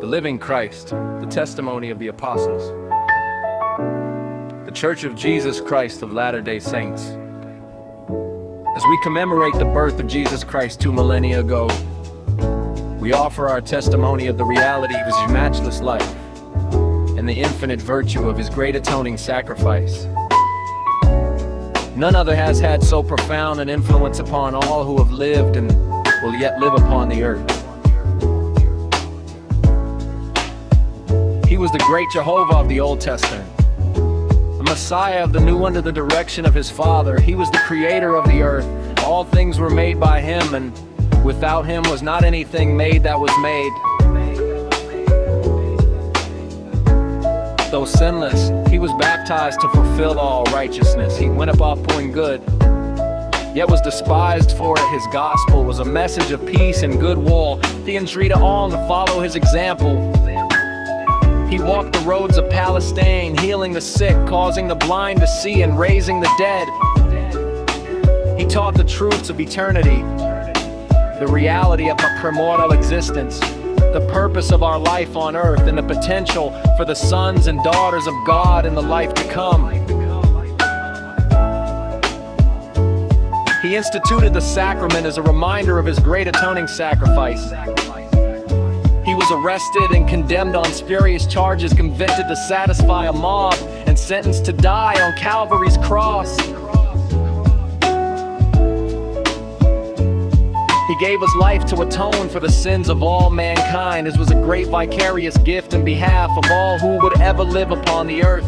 the living Christ, the testimony of the apostles, the Church of Jesus Christ of Latter-day Saints. As we commemorate the birth of Jesus Christ 2 millennia ago, we offer our testimony of the reality of his matchless life and the infinite virtue of his great atoning sacrifice. None other has had so profound an influence upon all who have lived and will yet live upon the earth. He was the great Jehovah of the Old Testament, the Messiah of the new under the direction of his Father. He was the creator of the earth. All things were made by him, and without him was not anything made that was made. Though sinless, he was baptized to fulfill all righteousness. He went about doing good, yet was despised for it. His gospel was a message of peace and goodwill, the entreat to all to follow his example. He walked the roads of Palestine, healing the sick, causing the blind to see, and raising the dead. He taught the truths of eternity, the reality of our primordial existence, the purpose of our life on earth, and the potential for the sons and daughters of God in the life to come. He instituted the sacrament as a reminder of his great atoning sacrifice. He was arrested and condemned on spurious charges, convicted to satisfy a mob, and sentenced to die on Calvary's cross. He gave his life to atone for the sins of all mankind. His was a great vicarious gift in behalf of all who would ever live upon the earth.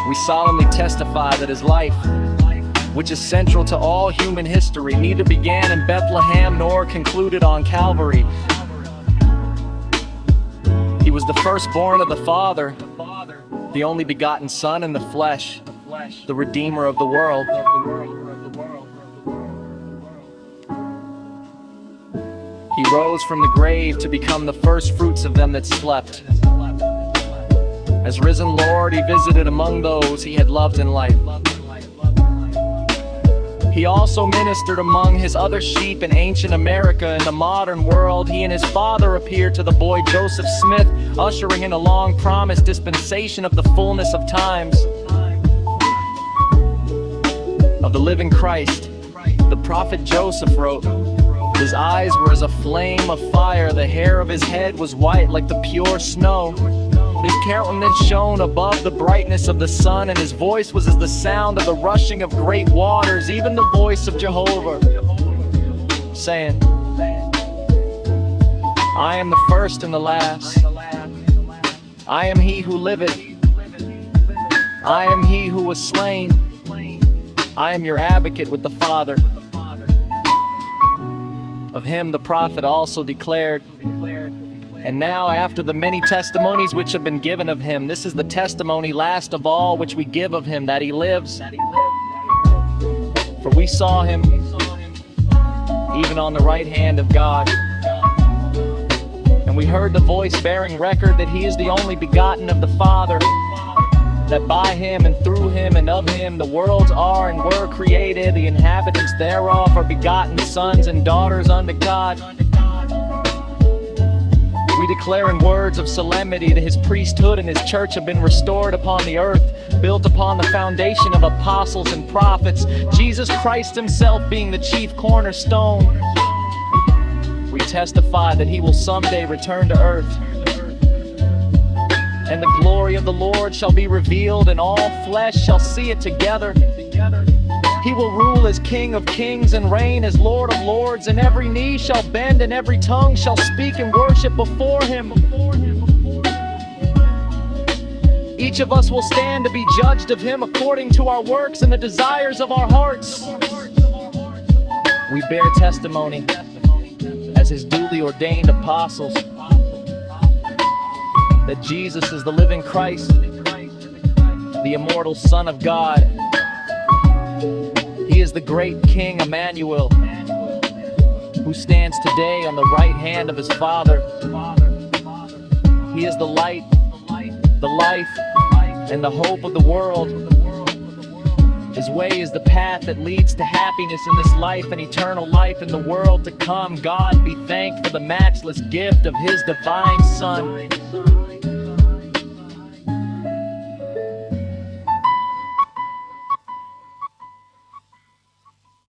We solemnly testify that his life, which is central to all human history, neither began in Bethlehem nor concluded on Calvary. He was the firstborn of the Father, the only begotten Son in the flesh, the Redeemer of the world. He rose from the grave to become the first fruits of them that slept. As risen Lord, he visited among those he had loved in life. He also ministered among his other sheep in ancient America. In the modern world, he and his Father appeared to the boy Joseph Smith, ushering in a long-promised dispensation of the fullness of times. Of the living Christ, the prophet Joseph wrote, "His eyes were as a flame of fire, the hair of his head was white like the pure snow. His countenance shone above the brightness of the sun, and his voice was as the sound of the rushing of great waters, even the voice of Jehovah, saying, I am the first and the last. I am he who liveth. I am he who was slain. I am your advocate with the Father." Of him the prophet also declared, "And now, after the many testimonies which have been given of him, this is the testimony last of all which we give of him, that he lives. For we saw him, even on the right hand of God. And we heard the voice bearing record that he is the only begotten of the Father, that by him and through him and of him the worlds are and were created, the inhabitants thereof are begotten sons and daughters unto God. We declare in words of solemnity that his priesthood and his church have been restored upon the earth, built upon the foundation of apostles and prophets, Jesus Christ himself being the chief cornerstone. We testify that he will someday return to earth, and the glory of the Lord shall be revealed, and all flesh shall see it together. He will rule as King of kings and reign as Lord of lords, and every knee shall bend and every tongue shall speak and worship before him. Each of us will stand to be judged of him according to our works and the desires of our hearts. We bear testimony as his duly ordained apostles that Jesus is the living Christ, the immortal Son of God. He is the great King Emmanuel, who stands today on the right hand of his Father. He is the light, the life, and the hope of the world. His way is the path that leads to happiness in this life and eternal life in the world to come. God be thanked for the matchless gift of His divine Son.